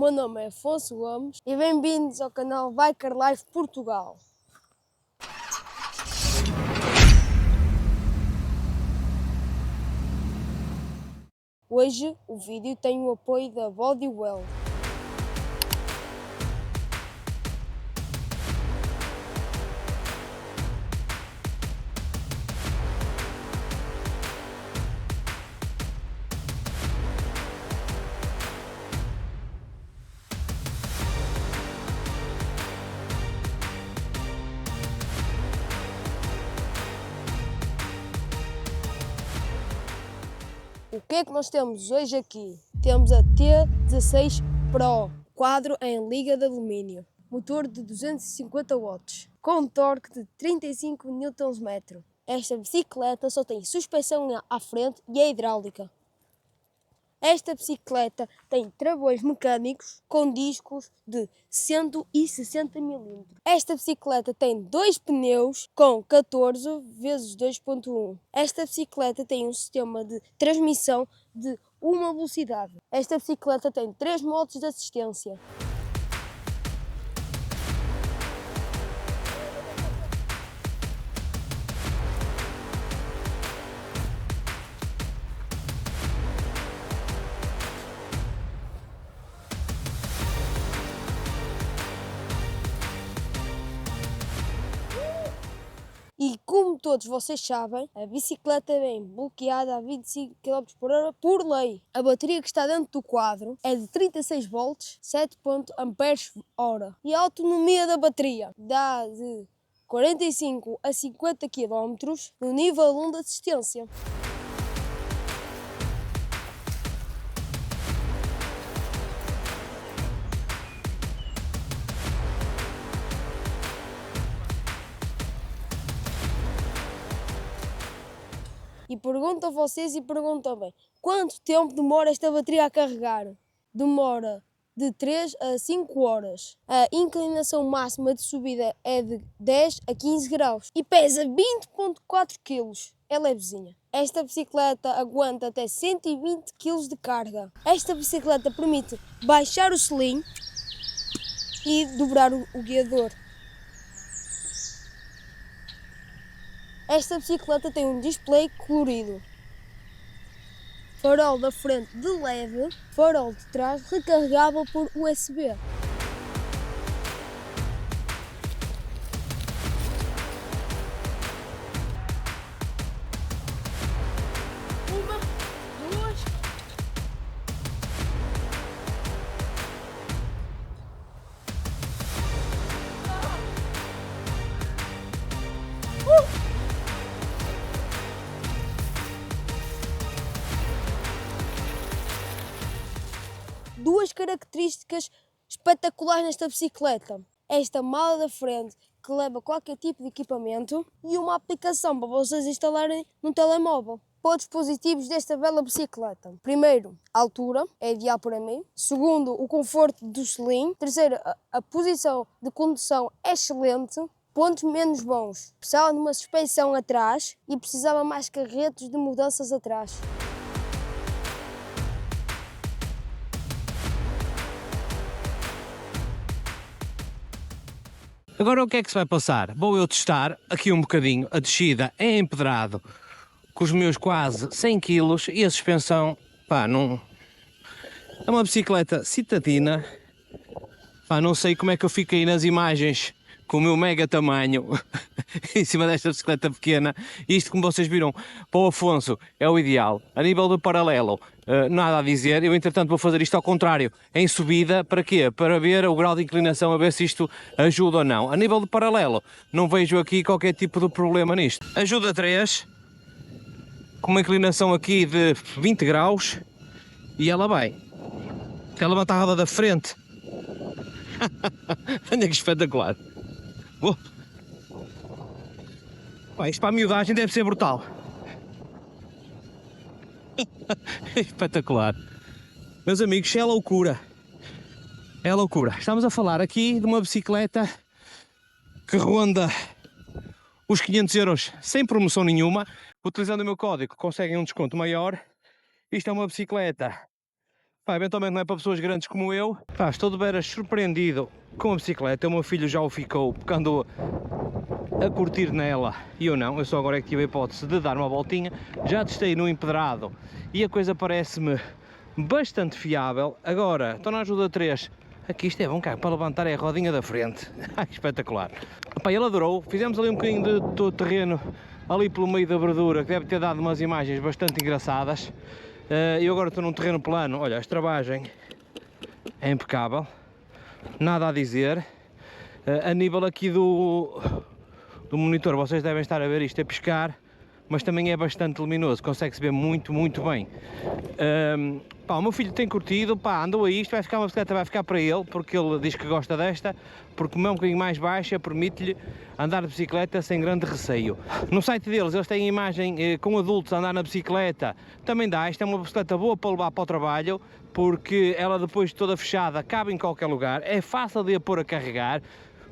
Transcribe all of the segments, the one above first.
meu nome é Afonso Gomes e bem-vindos ao canal Biker Life Portugal. Hoje o vídeo tem o apoio da Bodywell. O que é que nós temos hoje aqui? Temos a T16 Pro, quadro em liga de alumínio, motor de 250 watts, com torque de 35 Nm. Esta bicicleta só tem suspensão à frente e é hidráulica. Esta bicicleta tem travões mecânicos com discos de 160 mm. Esta bicicleta tem dois pneus com 14 vezes 2.1. Esta bicicleta tem um sistema de transmissão de uma velocidade. Esta bicicleta tem 3 modos de assistência. E como todos vocês sabem, a bicicleta vem bloqueada a 25 km/h por lei. A bateria que está dentro do quadro é de 36 volts, 7.Ah. E a autonomia da bateria dá de 45 a 50 km no nível 1 de assistência. E pergunto a vocês e pergunto também, quanto tempo demora esta bateria a carregar? Demora de 3 a 5 horas. A inclinação máxima de subida é de 10 a 15 graus e pesa 20.4 kg. É levezinha. Esta bicicleta aguenta até 120 kg de carga. Esta bicicleta permite baixar o selim e dobrar o guiador. Esta bicicleta tem um display colorido, farol da frente de LED, farol de trás recarregável por USB. Uma, duas. Duas características espetaculares nesta bicicleta. Esta mala da frente que leva qualquer tipo de equipamento e uma aplicação para vocês instalarem no telemóvel. Pontos positivos desta bela bicicleta. Primeiro, a altura, é ideal para mim. Segundo, o conforto do selim. Terceiro, a posição de condução é excelente. Pontos menos bons. Precisava de uma suspensão atrás e precisava mais carretos de mudanças atrás. Agora o que é que se vai passar? Vou eu testar aqui um bocadinho a descida em empedrado com os meus quase 100 kg e a suspensão, pá, não... É uma bicicleta citadina, pá, não sei como é que eu fico aí nas imagens com o meu mega tamanho em cima desta bicicleta pequena. Isto, como vocês viram, para o Afonso é o ideal. A nível do paralelo, nada a dizer. Eu, entretanto, vou fazer isto ao contrário, em subida. Para quê? Para ver o grau de inclinação, a ver se isto ajuda ou não. A nível do paralelo, não vejo aqui qualquer tipo de problema nisto. Ajuda 3, com uma inclinação aqui de 20 graus, e ela vai. Ela levanta a roda da frente. Olha que espetacular. Isto para a miudagem deve ser brutal. Espetacular. Meus amigos, é loucura. É loucura. Estamos a falar aqui de uma bicicleta que ronda os 500 euros sem promoção nenhuma. Utilizando o meu código conseguem um desconto maior. Isto é uma bicicleta, pá, eventualmente não é para pessoas grandes como eu. Pá, estou de veras surpreendido com a bicicleta. O meu filho já o ficou porque andou a curtir nela e eu não. Eu só agora é que tive a hipótese de dar uma voltinha. Já testei no empedrado e a coisa parece-me bastante fiável. Agora, estou na ajuda 3. Aqui isto é bom, cara, para levantar é a rodinha da frente. Espetacular. Epá, ele adorou. Fizemos ali um bocadinho de terreno ali pelo meio da verdura, que deve ter dado umas imagens bastante engraçadas. Eu agora estou num terreno plano. Olha, a estravagem é impecável. Nada a dizer. A nível aqui do monitor, vocês devem estar a ver isto a piscar, mas também é bastante luminoso, consegue-se ver muito bem. Pá, o meu filho tem curtido, pá, andou a isto, vai ficar uma bicicleta, vai ficar para ele, porque ele diz que gosta desta, porque como é um bocadinho mais baixa, permite-lhe andar de bicicleta sem grande receio. No site deles, eles têm imagem com adultos a andar na bicicleta, também dá. Isto é uma bicicleta boa para levar para o trabalho, porque ela depois de toda fechada cabe em qualquer lugar, é fácil de a pôr a carregar.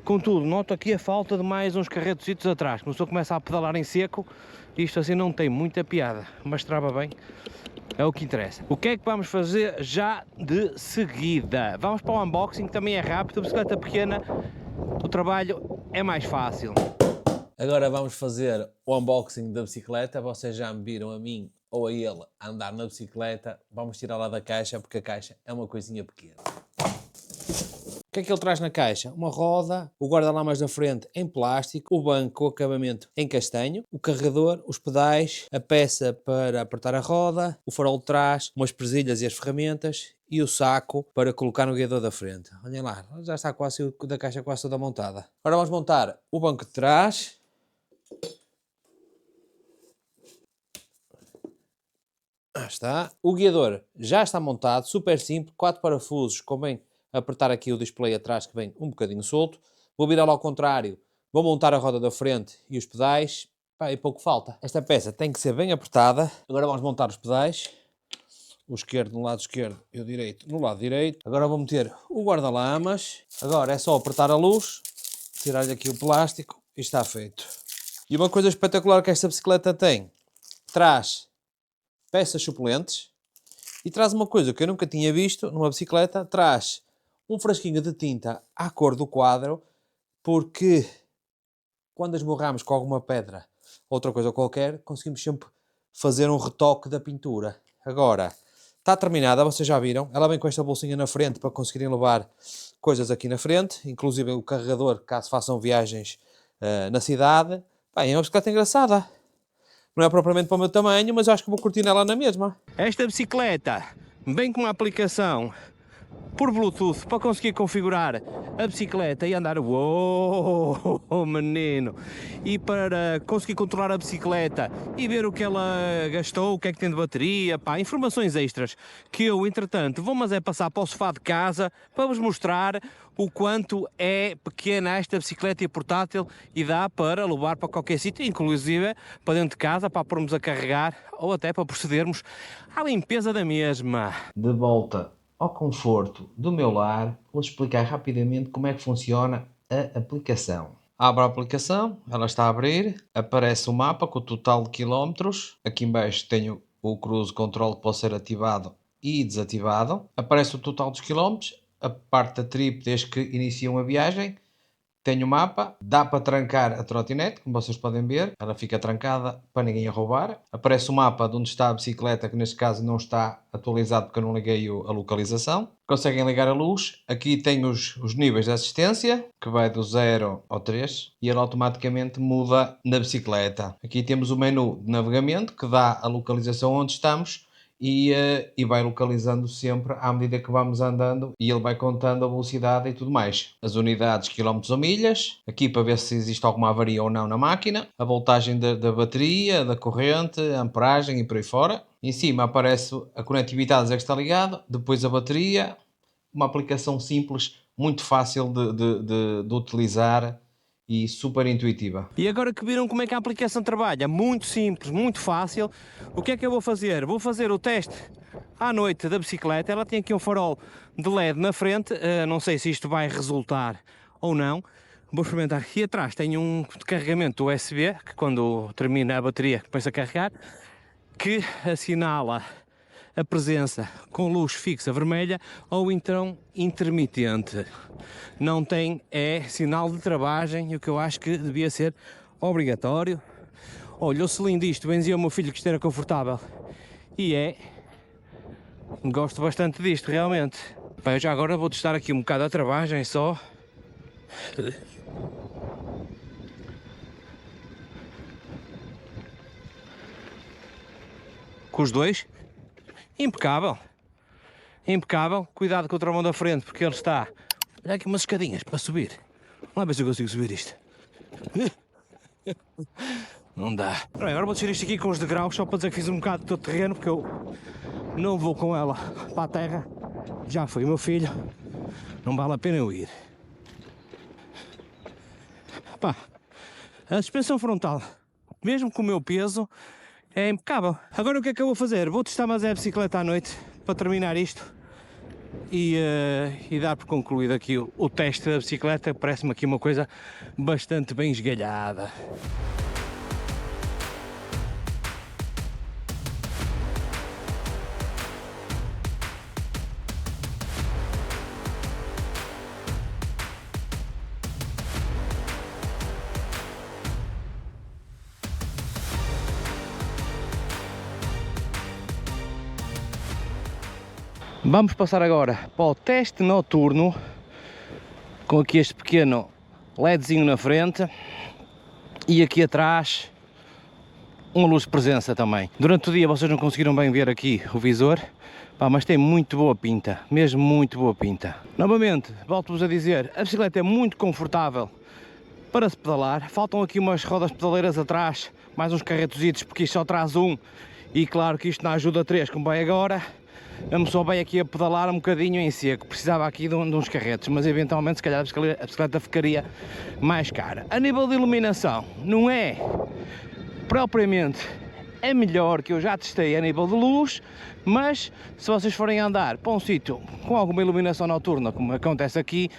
Contudo, noto aqui a falta de mais uns carretocitos atrás. Como se eu começa a pedalar em seco, isto assim não tem muita piada, mas trava bem, é o que interessa. O que é que vamos fazer já de seguida? Vamos para o unboxing, que também é rápido. A bicicleta pequena, o trabalho é mais fácil. Agora vamos fazer o unboxing da bicicleta. Vocês já me viram a mim ou a ele andar na bicicleta. Vamos tirá-la da caixa, porque a caixa é uma coisinha pequena. O que é que ele traz na caixa? Uma roda, o guarda-lamas da frente em plástico, o banco com acabamento em castanho, o carregador, os pedais, a peça para apertar a roda, o farol de trás, umas presilhas e as ferramentas e o saco para colocar no guiador da frente. Olhem lá, já está quase da caixa quase toda montada. Agora vamos montar o banco de trás. Está. O guiador já está montado, super simples, 4 parafusos, convém apertar aqui o display atrás que vem um bocadinho solto. Vou virá-lo ao contrário, vou montar a roda da frente e os pedais. Pá, e pouco falta. Esta peça tem que ser bem apertada. Agora vamos montar os pedais. O esquerdo no lado esquerdo e o direito no lado direito. Agora vou meter o guarda-lamas. Agora é só apertar a luz, tirar-lhe aqui o plástico e está feito. E uma coisa espetacular que esta bicicleta tem, traz peças suplentes e traz uma coisa que eu nunca tinha visto numa bicicleta, traz um frasquinho de tinta à cor do quadro, porque quando esmorramos com alguma pedra, outra coisa qualquer, conseguimos sempre fazer um retoque da pintura. Agora, está terminada, vocês já viram, ela vem com esta bolsinha na frente para conseguirem levar coisas aqui na frente, inclusive o carregador, caso façam viagens na cidade. Bem, é uma bicicleta engraçada. Não é propriamente para o meu tamanho, mas acho que vou curtir nela na mesma. Esta bicicleta vem com uma aplicação por Bluetooth para conseguir configurar a bicicleta e andar, uou, menino, e para conseguir controlar a bicicleta e ver o que ela gastou, o que é que tem de bateria, pá, informações extras que eu, entretanto, vou passar para o sofá de casa para vos mostrar o quanto é pequena esta bicicleta e portátil e dá para levar para qualquer sítio, inclusive para dentro de casa, para pormos a carregar ou até para procedermos à limpeza da mesma. De volta ao conforto do meu lar, vou explicar rapidamente como é que funciona a aplicação. Abro a aplicação, ela está a abrir, aparece o mapa com o total de quilómetros, aqui em baixo tenho o cruise control que pode ser ativado e desativado, aparece o total dos quilómetros, a parte da trip desde que iniciam a viagem, tenho o mapa, dá para trancar a trotinete, como vocês podem ver, ela fica trancada para ninguém a roubar. Aparece o mapa de onde está a bicicleta, que neste caso não está atualizado porque eu não liguei a localização. Conseguem ligar a luz, aqui tem os níveis de assistência, que vai do 0 ao 3, e ele automaticamente muda na bicicleta. Aqui temos o menu de navegamento, que dá a localização onde estamos, e vai localizando sempre à medida que vamos andando e ele vai contando a velocidade e tudo mais. As unidades, quilómetros ou milhas, aqui para ver se existe alguma avaria ou não na máquina, a voltagem da bateria, da corrente, a amperagem e por aí fora. Em cima aparece a conectividade, dizer que está ligado, depois a bateria, uma aplicação simples, muito fácil de utilizar e super intuitiva. E agora que viram como é que a aplicação trabalha, muito simples, muito fácil, o que é que eu vou fazer? Vou fazer o teste à noite da bicicleta. Ela tem aqui um farol de LED na frente, não sei se isto vai resultar ou não. Vou experimentar. Aqui atrás tenho um carregamento USB, que quando termina a bateria começa a carregar, que assinala a presença com luz fixa vermelha ou então intermitente. Não tem sinal de travagem, o que eu acho que devia ser obrigatório. Olha, o selim disto benzia o meu filho que isto era confortável e gosto bastante disto realmente. Bem, eu já agora vou testar aqui um bocado a travagem só. Com os dois, impecável, impecável. Cuidado com o travão da frente porque ele está, olha aqui umas escadinhas para subir. Vamos lá ver se eu consigo subir isto. Não dá. Bem, agora vou descer isto aqui com os degraus só para dizer que fiz um bocado de todo terreno porque eu não vou com ela para a terra. Já foi o meu filho, não vale a pena eu ir. Pá, a suspensão frontal, mesmo com o meu peso, é impecável. Agora o que é que eu vou fazer? Vou testar mais a bicicleta à noite para terminar isto e dar por concluído aqui o teste da bicicleta. Parece-me aqui uma coisa bastante bem esgalhada. Vamos passar agora para o teste noturno, com aqui este pequeno LEDzinho na frente e aqui atrás uma luz de presença também. Durante o dia vocês não conseguiram bem ver aqui o visor, pá, mas tem muito boa pinta, mesmo muito boa pinta. Novamente, volto-vos a dizer, a bicicleta é muito confortável para se pedalar. Faltam aqui umas rodas pedaleiras atrás, mais uns carretositos, porque isto só traz um e claro que isto não ajuda 3 como vai agora. Eu só veio aqui a pedalar um bocadinho em seco, precisava aqui de uns carretos, mas eventualmente se calhar a bicicleta ficaria mais cara. A nível de iluminação, não é propriamente a melhor que eu já testei a nível de luz, mas se vocês forem andar para um sítio com alguma iluminação noturna, como acontece aqui,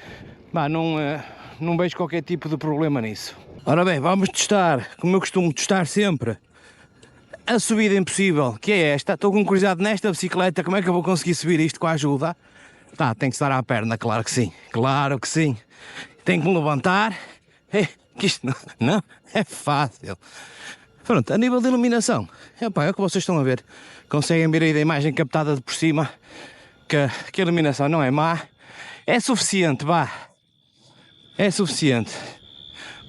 bah, não vejo qualquer tipo de problema nisso. Ora bem, vamos testar, como eu costumo testar sempre, a subida impossível, que é esta. Estou com curiosidade nesta bicicleta, como é que eu vou conseguir subir isto com a ajuda? Tá, tem que estar à perna, claro que sim, claro que sim. Tenho que me levantar, que isto não é fácil. Pronto, a nível de iluminação, é o que vocês estão a ver. Conseguem ver aí da imagem captada de por cima, que a iluminação não é má. É suficiente, vá. É suficiente.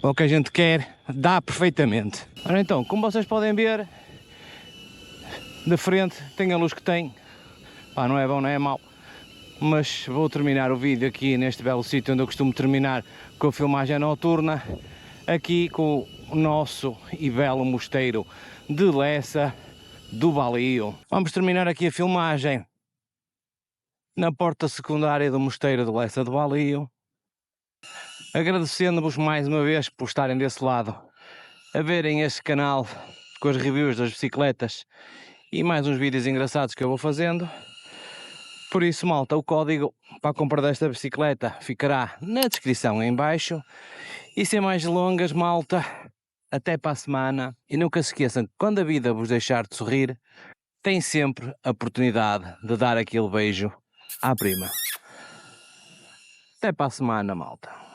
Para o que a gente quer, dá perfeitamente. Ora então, como vocês podem ver, de frente tem a luz que tem. Pá, não é bom, não é mau. Mas vou terminar o vídeo aqui neste belo sítio onde eu costumo terminar com a filmagem noturna. Aqui com o nosso e belo mosteiro de Lessa do Balio. Vamos terminar aqui a filmagem na porta secundária do mosteiro de Lessa do Balio. Agradecendo-vos mais uma vez por estarem desse lado a verem este canal com as reviews das bicicletas e mais uns vídeos engraçados que eu vou fazendo. Por isso, malta, o código para a compra desta bicicleta ficará na descrição em baixo. E sem mais delongas, malta, até para a semana. E nunca se esqueçam que quando a vida vos deixar de sorrir, tem sempre a oportunidade de dar aquele beijo à prima. Até para a semana, malta.